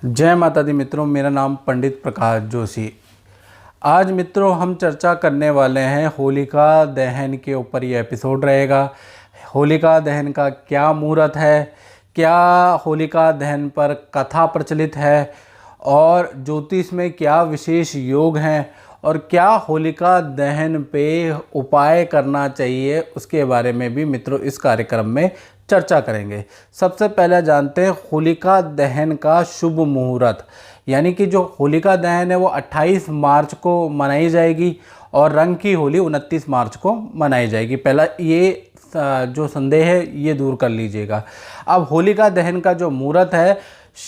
जय माता दी मित्रों, मेरा नाम पंडित प्रकाश जोशी। आज मित्रों हम चर्चा करने वाले हैं होलिका दहन के ऊपर। ये एपिसोड रहेगा। होलिका दहन का क्या मुहूर्त है, क्या होलिका दहन पर कथा प्रचलित है और ज्योतिष में क्या विशेष योग हैं और क्या होलिका दहन पे उपाय करना चाहिए, उसके बारे में भी मित्रों इस कार्यक्रम में चर्चा करेंगे। सबसे पहले जानते हैं होलिका दहन का शुभ मुहूर्त। यानी कि जो होलिका दहन है वो 28 मार्च को मनाई जाएगी और रंग की होली 29 मार्च को मनाई जाएगी। पहला ये जो संदेह है ये दूर कर लीजिएगा। अब होलिका दहन का जो मुहूर्त है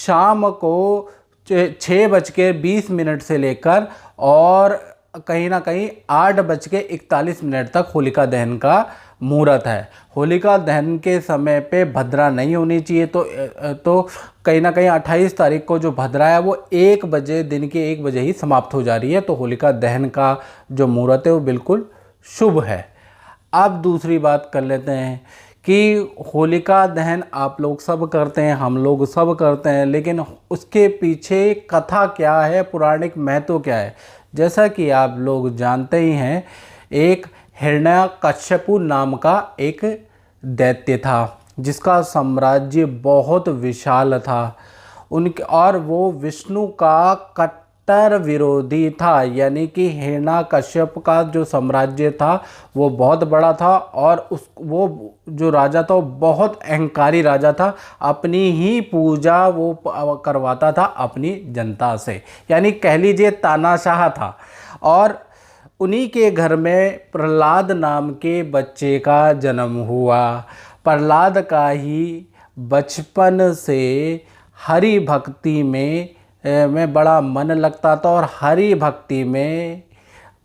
शाम को 6:20 से लेकर और कहीं ना कहीं 8:41 तक होलिका दहन का मुहूर्त है। होलिका दहन के समय पे भद्रा नहीं होनी चाहिए। तो कहीं ना कहीं 28 तारीख को जो भद्रा है वो 1 बजे, दिन के 1 बजे ही समाप्त हो जा रही है। तो होलिका दहन का जो मुहूर्त है वो बिल्कुल शुभ है। अब दूसरी बात कर लेते हैं कि होलिका दहन आप लोग सब करते हैं, हम लोग सब करते हैं, लेकिन उसके पीछे कथा क्या है, पौराणिक महत्व क्या है। जैसा कि आप लोग जानते ही हैं, एक हिरण्यकश्यपु नाम का एक दैत्य था जिसका साम्राज्य बहुत विशाल था। उनके और वो विष्णु का कट्टर विरोधी था। यानी कि हिरण्यकश्यप का जो साम्राज्य था वो बहुत बड़ा था और वो जो राजा था वो बहुत अहंकारी राजा था। अपनी ही पूजा वो करवाता था अपनी जनता से, यानी कह लीजिए तानाशाह था। और उन्हीं के घर में प्रहलाद नाम के बच्चे का जन्म हुआ। प्रहलाद का ही बचपन से हरि भक्ति में बड़ा मन लगता था और हरि भक्ति में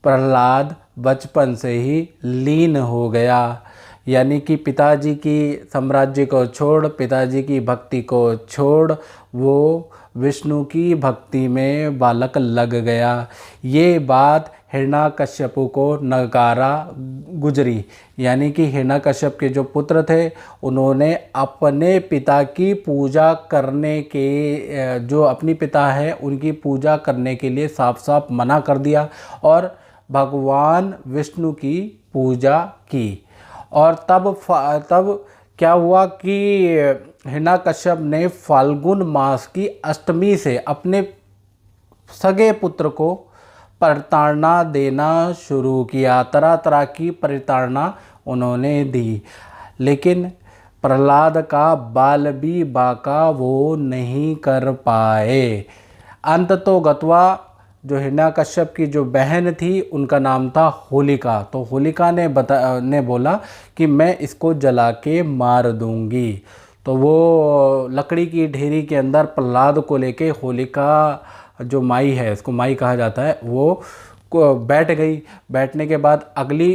प्रहलाद बचपन से ही लीन हो गया। यानी कि पिताजी की साम्राज्य को छोड़, पिताजी की भक्ति को छोड़ वो विष्णु की भक्ति में बालक लग गया। ये बात हिरण्यकश्यपु को नकारा गुजरी। यानी कि हिरण्यकश्यप के जो पुत्र थे उन्होंने अपने पिता की पूजा करने के, जो अपनी पिता है उनकी पूजा करने के लिए साफ साफ मना कर दिया और भगवान विष्णु की पूजा की। और तब क्या हुआ कि हिरण्यकश्यप ने फाल्गुन मास की अष्टमी से अपने सगे पुत्र को प्रताड़ना देना शुरू किया। तरह तरह की प्रताड़ना उन्होंने दी, लेकिन प्रहलाद का बाल भी बाका वो नहीं कर पाए। अंत तो गत्वा जो हिरण्यकश्यप की जो बहन थी उनका नाम था होलिका। तो होलिका ने बोला कि मैं इसको जला के मार दूंगी। तो वो लकड़ी की ढेरी के अंदर प्रहलाद को लेके होलिका जो माई है, इसको माई कहा जाता है, वो बैठ गई। बैठने के बाद अगली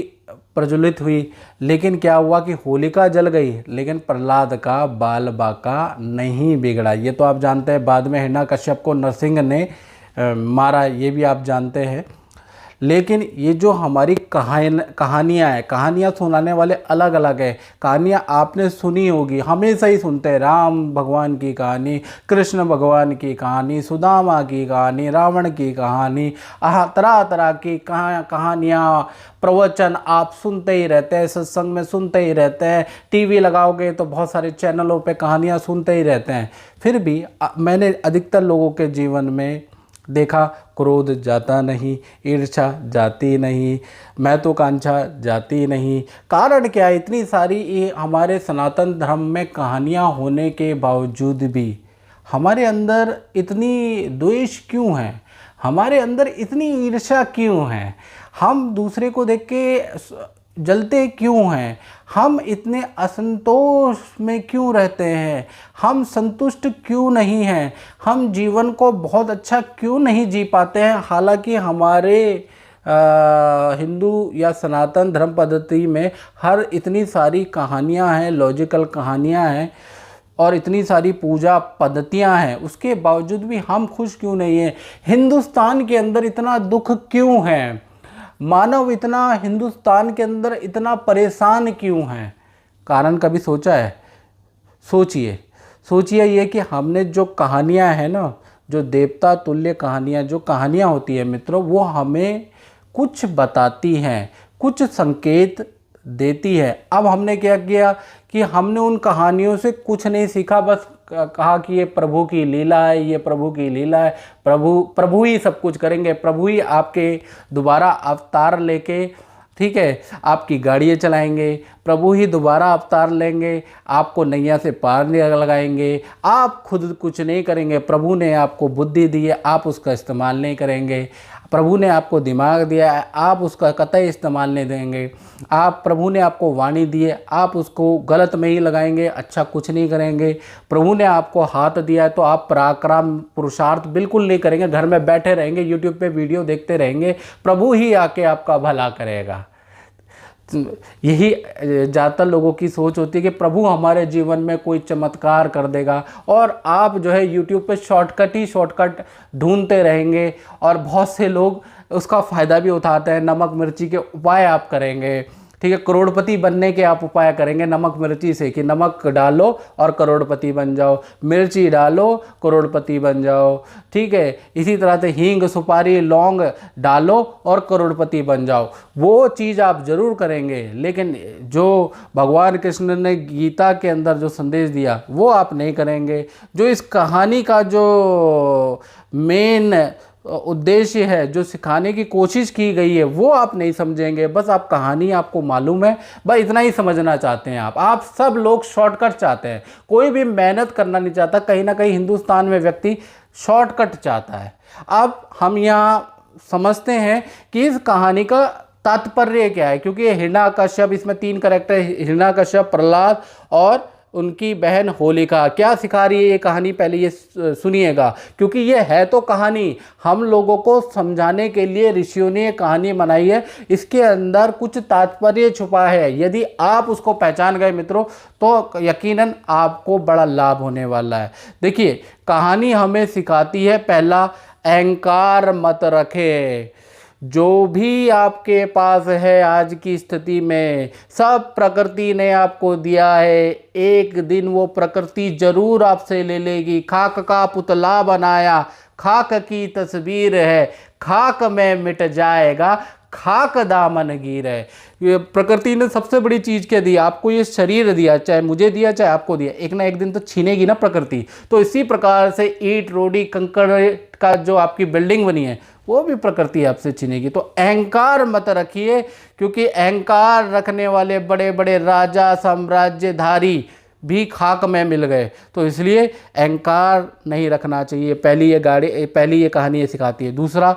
प्रज्वलित हुई, लेकिन क्या हुआ कि होलिका जल गई लेकिन प्रहलाद का बाल बाका नहीं बिगड़ा। ये तो आप जानते हैं। बाद में हिरण्यकश्यप को नरसिंह ने मारा, ये भी आप जानते हैं। लेकिन ये जो हमारी कहानियाँ हैं, कहानियाँ सुनाने वाले अलग अलग है। कहानियाँ आपने सुनी होगी, हमेशा ही सुनते हैं। राम भगवान की कहानी, कृष्ण भगवान की कहानी, सुदामा की कहानी, रावण की कहानी, तरह तरह की कहानियाँ, प्रवचन आप सुनते ही रहते हैं, सत्संग में सुनते ही रहते हैं। टीवी लगाओगे तो बहुत सारे चैनलों पे कहानियाँ सुनते ही रहते हैं। फिर भी मैंने अधिकतर लोगों के जीवन में देखा, क्रोध जाता नहीं, ईर्ष्या जाती नहीं, महत्वाकांक्षा जाती नहीं। कारण क्या है? इतनी सारी ये हमारे सनातन धर्म में कहानियाँ होने के बावजूद भी हमारे अंदर इतनी द्वेष क्यों है? हमारे अंदर इतनी ईर्ष्या क्यों है? हम दूसरे को देख के जलते क्यों हैं? हम इतने असंतोष में क्यों रहते हैं? हम संतुष्ट क्यों नहीं हैं? हम जीवन को बहुत अच्छा क्यों नहीं जी पाते हैं? हालांकि हमारे हिंदू या सनातन धर्म पद्धति में हर इतनी सारी कहानियां हैं, लॉजिकल कहानियां हैं और इतनी सारी पूजा पद्धतियां हैं, उसके बावजूद भी हम खुश क्यों नहीं हैं? हिंदुस्तान के अंदर इतना दुख क्यों है? मानव इतना हिंदुस्तान के अंदर इतना परेशान क्यों है? कारण कभी सोचा है? सोचिए ये कि हमने जो कहानियां हैं ना, जो देवता तुल्य कहानियाँ, जो कहानियाँ होती है मित्रों, वो हमें कुछ बताती हैं, कुछ संकेत देती है। अब हमने क्या किया कि हमने उन कहानियों से कुछ नहीं सीखा, बस कहा कि ये प्रभु की लीला है, ये प्रभु की लीला है, प्रभु ही सब कुछ करेंगे, प्रभु ही आपके दोबारा अवतार लेके, ठीक है, आपकी गाड़ियाँ चलाएंगे, प्रभु ही दोबारा अवतार लेंगे, आपको नैया से पार लगाएंगे, आप खुद कुछ नहीं करेंगे, प्रभु ने आपको बुद्धि दी है, आप उसका इस्तेमाल नहीं करेंगे, प्रभु ने आपको दिमाग दिया है, आप उसका कतई इस्तेमाल नहीं देंगे, प्रभु ने आपको वाणी दी है, आप उसको गलत में ही लगाएंगे, अच्छा कुछ नहीं करेंगे, प्रभु ने आपको हाथ दिया है तो आप पराक्रम पुरुषार्थ बिल्कुल नहीं करेंगे, घर में बैठे रहेंगे, यूट्यूब पे वीडियो देखते रहेंगे, प्रभु ही आके आपका भला करेगा। यही ज़्यादातर लोगों की सोच होती है कि प्रभु हमारे जीवन में कोई चमत्कार कर देगा, और आप जो है यूट्यूब पे शॉर्टकट ढूंढते रहेंगे, और बहुत से लोग उसका फ़ायदा भी उठाते हैं। नमक मिर्ची के उपाय आप करेंगे, ठीक है, करोड़पति बनने के आप उपाय करेंगे नमक मिर्ची से, कि नमक डालो और करोड़पति बन जाओ, मिर्ची डालो करोड़पति बन जाओ, ठीक है, इसी तरह से हींग सुपारी लौंग डालो और करोड़पति बन जाओ। वो चीज़ आप ज़रूर करेंगे, लेकिन जो भगवान कृष्ण ने गीता के अंदर जो संदेश दिया वो आप नहीं करेंगे। जो इस कहानी का जो मेन उद्देश्य है, जो सिखाने की कोशिश की गई है, वो आप नहीं समझेंगे। बस आप कहानी आपको मालूम है, बस इतना ही समझना चाहते हैं आप सब लोग शॉर्टकट चाहते हैं, कोई भी मेहनत करना नहीं चाहता। कहीं ना कहीं हिंदुस्तान में व्यक्ति शॉर्टकट चाहता है। अब हम यहाँ समझते हैं कि इस कहानी का तात्पर्य क्या है, क्योंकि हिरण्यकश्यप, इसमें 3 कैरेक्टर, हिरण्यकश्यप, प्रहलाद और उनकी बहन होलिका क्या सिखा रही है ये कहानी, पहले ये सुनिएगा, क्योंकि ये है तो कहानी हम लोगों को समझाने के लिए ऋषियों ने ये कहानी बनाई है, इसके अंदर कुछ तात्पर्य छुपा है। यदि आप उसको पहचान गए मित्रों तो यकीनन आपको बड़ा लाभ होने वाला है। देखिए, कहानी हमें सिखाती है, पहला, अहंकार मत रखे। जो भी आपके पास है आज की स्थिति में, सब प्रकृति ने आपको दिया है, एक दिन वो प्रकृति जरूर आपसे ले लेगी। खाक का पुतला बनाया, खाक की तस्वीर है, खाक में मिट जाएगा, खाक दामन गिर है। ये प्रकृति ने सबसे बड़ी चीज़ क्या दी, आपको ये शरीर दिया, चाहे मुझे दिया चाहे आपको दिया, एक ना एक दिन तो छीनेगी ना प्रकृति। तो इसी प्रकार से ईंट रोड़ी कंकड़ का जो आपकी बिल्डिंग बनी है वो भी प्रकृति आपसे छीनेगी। तो अहंकार मत रखिए, क्योंकि अहंकार रखने वाले बड़े बड़े राजा साम्राज्यधारी भी खाक में मिल गए। तो इसलिए अहंकार नहीं रखना चाहिए। पहली ये कहानी ये सिखाती है। दूसरा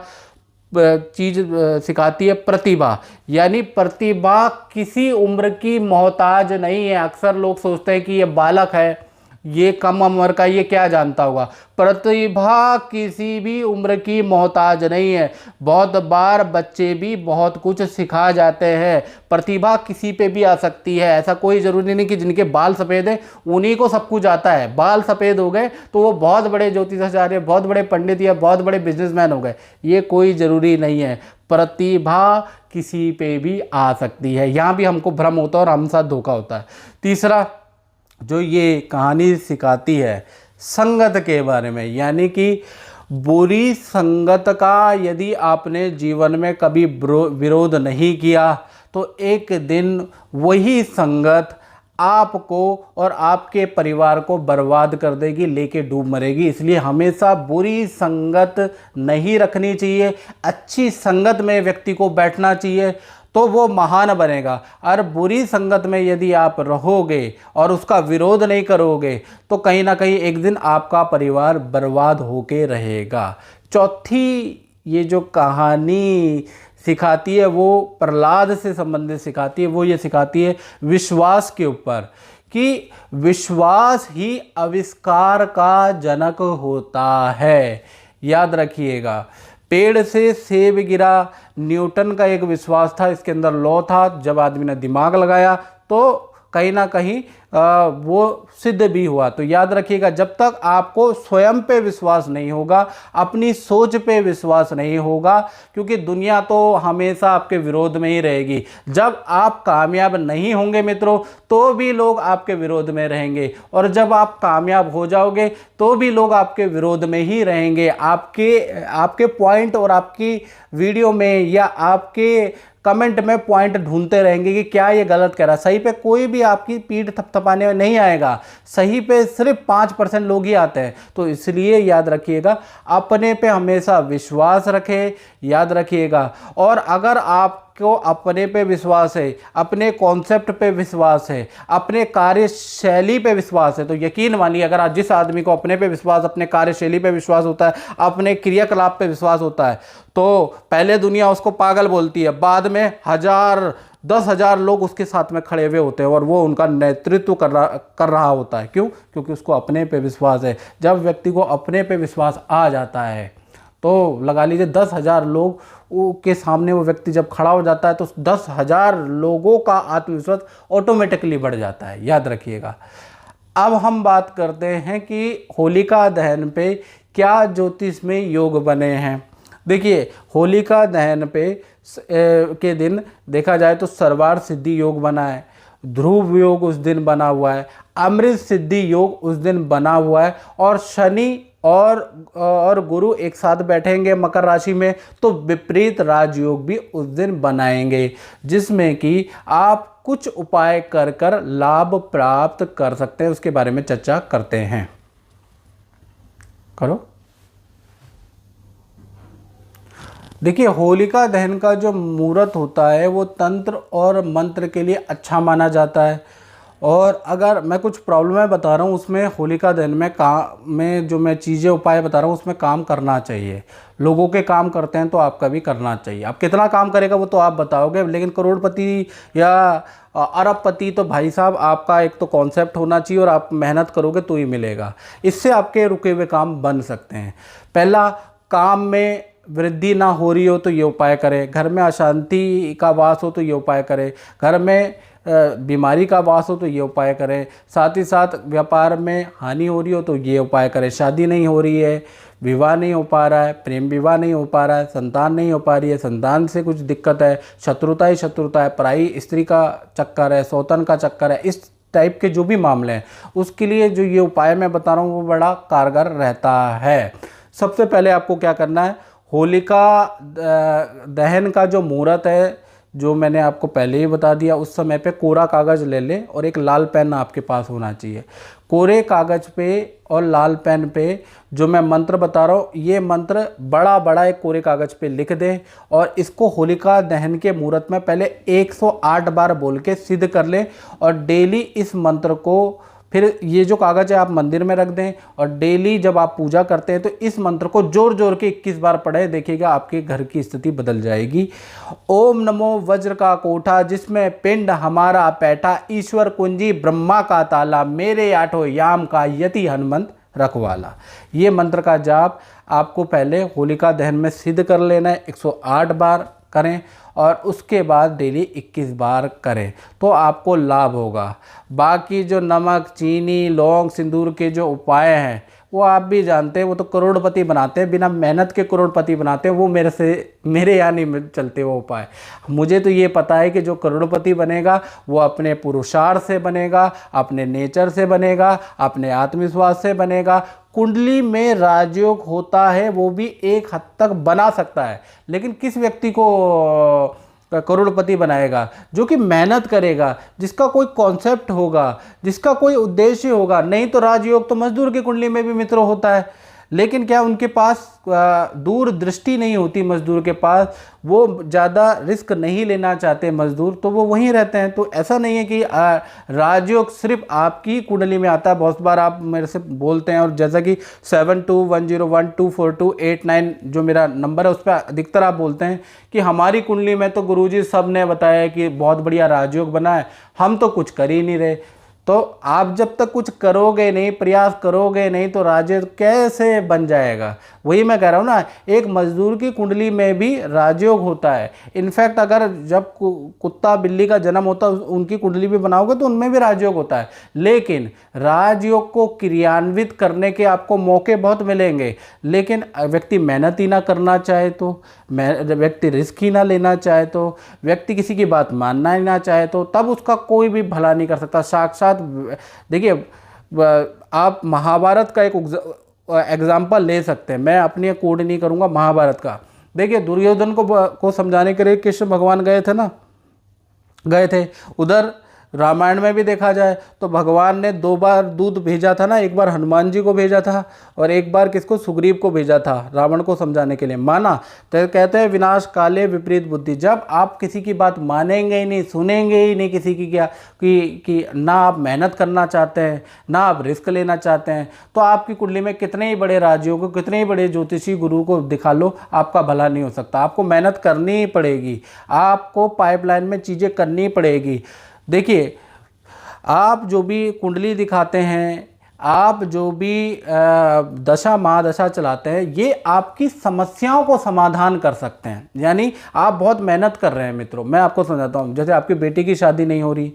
चीज़ सिखाती है प्रतिभा, यानी प्रतिभा किसी उम्र की मोहताज नहीं है। अक्सर लोग सोचते हैं कि ये बालक है, ये कम उम्र का, ये क्या जानता होगा। प्रतिभा किसी भी उम्र की मोहताज नहीं है। बहुत बार बच्चे भी बहुत कुछ सिखा जाते हैं। प्रतिभा किसी पे भी आ सकती है, ऐसा कोई ज़रूरी नहीं कि जिनके बाल सफ़ेद हैं उन्हीं को सब कुछ आता है। बाल सफ़ेद हो गए तो वो बहुत बड़े ज्योतिषाचार्य, बहुत बड़े पंडित या बहुत बड़े बिजनेसमैन हो गए, ये कोई ज़रूरी नहीं है। प्रतिभा किसी पे भी आ सकती है। यहाँ भी हमको भ्रम होता है और हम साथ धोखा होता है। तीसरा जो ये कहानी सिखाती है संगत के बारे में, यानी कि बुरी संगत का यदि आपने जीवन में कभी विरोध नहीं किया तो एक दिन वही संगत आपको और आपके परिवार को बर्बाद कर देगी, लेके डूब मरेगी। इसलिए हमेशा बुरी संगत नहीं रखनी चाहिए, अच्छी संगत में व्यक्ति को बैठना चाहिए, तो वो महान बनेगा। और बुरी संगत में यदि आप रहोगे और उसका विरोध नहीं करोगे तो कहीं ना कहीं एक दिन आपका परिवार बर्बाद होके रहेगा। चौथी ये जो कहानी सिखाती है वो प्रहलाद से संबंधित सिखाती है। वो ये सिखाती है विश्वास के ऊपर, कि विश्वास ही आविष्कार का जनक होता है। याद रखिएगा, पेड़ से सेब गिरा, न्यूटन का एक विश्वास था, इसके अंदर लॉ था। जब आदमी ने दिमाग लगाया तो कहीं ना कहीं वो सिद्ध भी हुआ। तो याद रखिएगा, जब तक आपको स्वयं पे विश्वास नहीं होगा, अपनी सोच पे विश्वास नहीं होगा, क्योंकि दुनिया तो हमेशा आपके विरोध में ही रहेगी। जब आप कामयाब नहीं होंगे मित्रों, तो भी लोग आपके विरोध में रहेंगे, और जब आप कामयाब हो जाओगे तो भी लोग आपके विरोध में ही रहेंगे। आपके पॉइंट और आपकी वीडियो में या आपके कमेंट में पॉइंट ढूंढते रहेंगे कि क्या ये गलत कह रहा है। सही पे कोई भी आपकी पीठ थपथपाने में नहीं आएगा, सही पे सिर्फ 5% लोग ही आते हैं। तो इसलिए याद रखिएगा, अपने पे हमेशा विश्वास रखें, याद रखिएगा। और अगर आपको अपने पे विश्वास है, अपने कॉन्सेप्ट पे विश्वास है, अपने कार्यशैली पे विश्वास है, तो यकीन मानिए, अगर जिस आदमी को अपने पे विश्वास, अपने कार्यशैली पे विश्वास होता है, अपने क्रियाकलाप पे विश्वास होता है, तो पहले दुनिया उसको पागल बोलती है, बाद में 10,000 लोग उसके साथ में खड़े हुए होते हैं और वो उनका नेतृत्व कर रहा होता है। क्यों? क्योंकि उसको अपने पे विश्वास है। जब व्यक्ति को अपने पे विश्वास आ जाता है, तो लगा लीजिए 10,000 लोग के सामने वो व्यक्ति जब खड़ा हो जाता है, तो 10,000 लोगों का आत्मविश्वास ऑटोमेटिकली बढ़ जाता है। याद रखिएगा। अब हम बात करते हैं कि होलिका दहन पे क्या ज्योतिष में योग बने हैं। देखिए, होलिका दहन पे के दिन देखा जाए तो सर्वार्थ सिद्धि योग बना है, ध्रुव योग उस दिन बना हुआ है, अमृत सिद्धि योग उस दिन बना हुआ है, और शनि और गुरु एक साथ बैठेंगे मकर राशि में, तो विपरीत राजयोग भी उस दिन बनाएंगे, जिसमें कि आप कुछ उपाय कर कर लाभ प्राप्त कर सकते हैं। उसके बारे में चर्चा करते हैं। करो। देखिए, होलिका दहन का जो मुहूर्त होता है वो तंत्र और मंत्र के लिए अच्छा माना जाता है। और अगर मैं कुछ प्रॉब्लम बता रहा हूँ, उसमें होलिका दहन में जो मैं चीज़ें उपाय बता रहा हूँ उसमें काम करना चाहिए। लोगों के काम करते हैं तो आपका भी करना चाहिए। आप कितना काम करेगा वो तो आप बताओगे, लेकिन करोड़पति या अरबपति तो भाई साहब आपका एक तो कॉन्सेप्ट होना चाहिए और आप मेहनत करोगे तो ही मिलेगा। इससे आपके रुके हुए काम बन सकते हैं। पहला, काम में वृद्धि ना हो रही हो तो ये उपाय करें, घर में अशांति का वास हो तो ये उपाय करें, घर में बीमारी का वास हो तो ये उपाय करें, साथ ही साथ व्यापार में हानि हो रही हो तो ये उपाय करें, शादी नहीं हो रही है, विवाह नहीं हो पा रहा है, प्रेम विवाह नहीं हो पा रहा है, संतान नहीं हो पा रही है, संतान से कुछ दिक्कत है, शत्रुता ही शत्रुता है, पराई स्त्री का चक्कर है, सौतन का चक्कर है, इस टाइप के जो भी मामले हैं उसके लिए जो ये उपाय मैं बता रहा हूँ वो बड़ा कारगर रहता है। सबसे पहले आपको क्या करना है, होलिका दहन का जो मुहूर्त है, जो मैंने आपको पहले ही बता दिया, उस समय पे कोरा कागज़ ले लें और एक लाल पेन आपके पास होना चाहिए। कोरे कागज़ पे और लाल पेन पे जो मैं मंत्र बता रहा हूँ, ये मंत्र बड़ा बड़ा एक कोरे कागज़ पे लिख दें और इसको होलिका दहन के मुहूर्त में पहले 108 बार बोल के सिद्ध कर लें। और डेली इस मंत्र को, फिर ये जो कागज़ है आप मंदिर में रख दें, और डेली जब आप पूजा करते हैं तो इस मंत्र को जोर जोर के 21 बार पढ़ें। देखिएगा आपके घर की स्थिति बदल जाएगी। ओम नमो वज्र का कोठा, जिसमें पिंड हमारा पैठा, ईश्वर कुंजी ब्रह्मा का ताला, मेरे आठों याम का यति हनुमंत रखवाला। ये मंत्र का जाप आपको पहले होलिका दहन में सिद्ध कर लेना है, 108 बार करें और उसके बाद डेली 21 बार करें तो आपको लाभ होगा। बाकी जो नमक, चीनी, लौंग, सिंदूर के जो उपाय हैं वो आप भी जानते हैं, वो तो करोड़पति बनाते हैं, बिना मेहनत के करोड़पति बनाते हैं। वो मेरे यहाँ नहीं चलते वो उपाय। मुझे तो ये पता है कि जो करोड़पति बनेगा वो अपने पुरुषार्थ से बनेगा, अपने नेचर से बनेगा, अपने आत्मविश्वास से बनेगा। कुंडली में राजयोग होता है वो भी एक हद तक बना सकता है, लेकिन किस व्यक्ति को करोड़पति बनाएगा? जो कि मेहनत करेगा, जिसका कोई कॉन्सेप्ट होगा, जिसका कोई उद्देश्य होगा। नहीं तो राजयोग तो मजदूर की कुंडली में भी मित्रों होता है, लेकिन क्या उनके पास दूर दृष्टि नहीं होती मजदूर के पास, वो ज़्यादा रिस्क नहीं लेना चाहते मजदूर, तो वो वहीं रहते हैं। तो ऐसा नहीं है कि राजयोग सिर्फ आपकी कुंडली में आता है। बहुत बार आप मेरे से बोलते हैं, और जैसा कि 7210124289 जो मेरा नंबर है उस पर अधिकतर आप बोलते हैं कि हमारी कुंडली में तो गुरुजी सब ने बताया कि बहुत बढ़िया राजयोग बना है, हम तो कुछ कर ही नहीं रहे। तो आप जब तक कुछ करोगे नहीं, प्रयास करोगे नहीं, तो राजयोग कैसे बन जाएगा। वही मैं कह रहा हूँ ना, एक मजदूर की कुंडली में भी राजयोग होता है। इनफैक्ट अगर जब कुत्ता बिल्ली का जन्म होता है उनकी कुंडली भी बनाओगे तो उनमें भी राजयोग होता है। लेकिन राजयोग को क्रियान्वित करने के आपको मौके बहुत मिलेंगे, लेकिन व्यक्ति मेहनत ही ना करना चाहे तो, व्यक्ति रिस्क ही ना लेना चाहे तो, व्यक्ति किसी की बात मानना ही ना चाहे तो, तब उसका कोई भी भला नहीं कर सकता। साक्षात देखिए, आप महाभारत का एक एग्जाम्पल ले सकते हैं, मैं अपनी कोड नहीं करूंगा, महाभारत का। देखिए दुर्योधन को समझाने के लिए कृष्ण भगवान गए थे उधर। रामायण में भी देखा जाए तो भगवान ने 2 बार दूत भेजा था ना, एक बार हनुमान जी को भेजा था और एक बार किसको, सुग्रीव को भेजा था रावण को समझाने के लिए। माना तो कहते हैं विनाश काले विपरीत बुद्धि। जब आप किसी की बात मानेंगे ही नहीं, सुनेंगे ही नहीं किसी की, क्या कि ना आप मेहनत करना चाहते हैं, ना आप रिस्क लेना चाहते हैं, तो आपकी कुंडली में कितने ही बड़े राजयोग, कितने ही बड़े ज्योतिषी गुरु को दिखा लो, आपका भला नहीं हो सकता। आपको मेहनत करनी ही पड़ेगी, आपको पाइपलाइन में चीज़ें करनी पड़ेगी। देखिए, आप जो भी कुंडली दिखाते हैं, आप जो भी दशा महादशा चलाते हैं, ये आपकी समस्याओं को समाधान कर सकते हैं। यानी आप बहुत मेहनत कर रहे हैं मित्रों, मैं आपको समझाता हूँ। जैसे आपकी बेटी की शादी नहीं हो रही,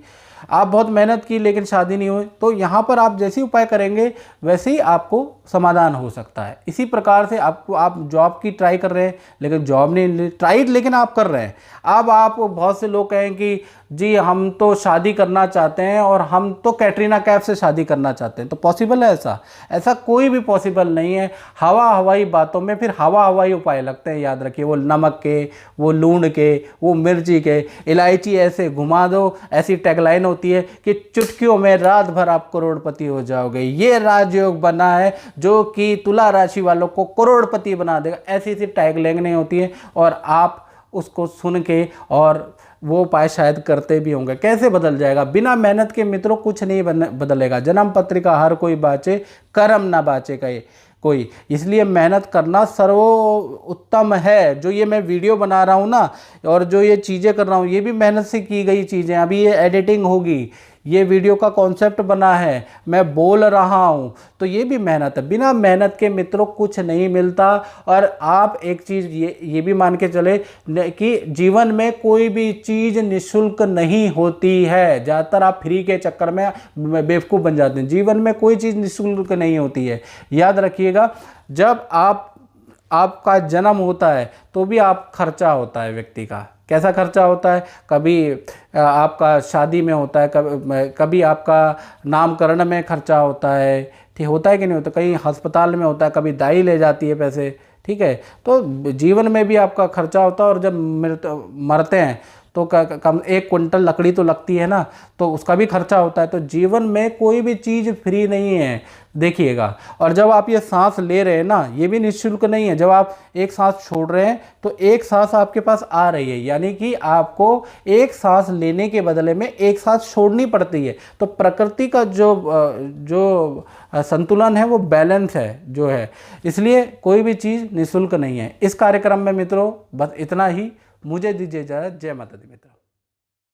आप बहुत मेहनत की लेकिन शादी नहीं हुई, तो यहाँ पर आप जैसे उपाय करेंगे वैसे ही आपको समाधान हो सकता है। इसी प्रकार से आपको, आप जॉब की ट्राई कर रहे हैं लेकिन जॉब नहीं ट्राई, लेकिन आप कर रहे हैं। अब आप, बहुत से लोग कहें कि जी हम तो शादी करना चाहते हैं और हम तो कैटरीना कैफ से शादी करना चाहते हैं, तो पॉसिबल है ऐसा कोई भी पॉसिबल नहीं है। हवाई बातों में फिर हवाई उपाय लगते हैं, याद रखिए। वो नमक के, वो लूण के, वो मिर्ची के, इलायची ऐसे घुमा दो, ऐसी टैगलाइन होती है कि चुटकियों में रात भर आप करोड़पति हो जाओगे। ये राजयोग बना है जो कि तुला राशि वालों को करोड़पति बना देगा। ऐसी टैगलाइन नहीं होती है, और आप उसको सुन के और वो उपाय शायद करते भी होंगे। कैसे बदल जाएगा? बिना मेहनत के मित्रों कुछ नहीं बदलेगा। जन्म पत्रिका हर कोई बाचे, कर्म ना बाचे कोई। इसलिए मेहनत करना सर्वोत्तम है। जो ये मैं वीडियो बना रहा हूँ ना, और जो ये चीज़ें कर रहा हूँ, ये भी मेहनत से की गई चीज़ें। अभी ये एडिटिंग होगी, ये वीडियो का कॉन्सेप्ट बना है, मैं बोल रहा हूँ, तो ये भी मेहनत है। बिना मेहनत के मित्रों कुछ नहीं मिलता। और आप एक चीज़ ये भी मान के चले कि जीवन में कोई भी चीज़ निःशुल्क नहीं होती है। ज़्यादातर आप फ्री के चक्कर में बेवकूफ़ बन जाते हैं। जीवन में कोई चीज़ निःशुल्क नहीं होती है, याद रखिएगा। जब आपका जन्म होता है तो भी आप खर्चा होता है व्यक्ति का। कैसा खर्चा होता है? कभी आपका शादी में होता है, कभी आपका नामकरण में खर्चा होता है, ठीक होता है कि नहीं होता? कहीं अस्पताल में होता है, कभी दाई ले जाती है पैसे, ठीक है। तो जीवन में भी आपका खर्चा होता है। और जब मरते हैं तो कम 1 क्विंटल लकड़ी तो लगती है ना, तो उसका भी खर्चा होता है। तो जीवन में कोई भी चीज़ फ्री नहीं है, देखिएगा। और जब आप ये सांस ले रहे हैं ना, ये भी निःशुल्क नहीं है। जब आप एक सांस छोड़ रहे हैं तो एक सांस आपके पास आ रही है, यानी कि आपको एक सांस लेने के बदले में एक सांस छोड़नी पड़ती है। तो प्रकृति का जो संतुलन है वो बैलेंस है जो है। इसलिए कोई भी चीज़ निःशुल्क नहीं है। इस कार्यक्रम में मित्रों बस इतना ही। मुझे दीजिए इजाज़त। जय माता दी मित्रों।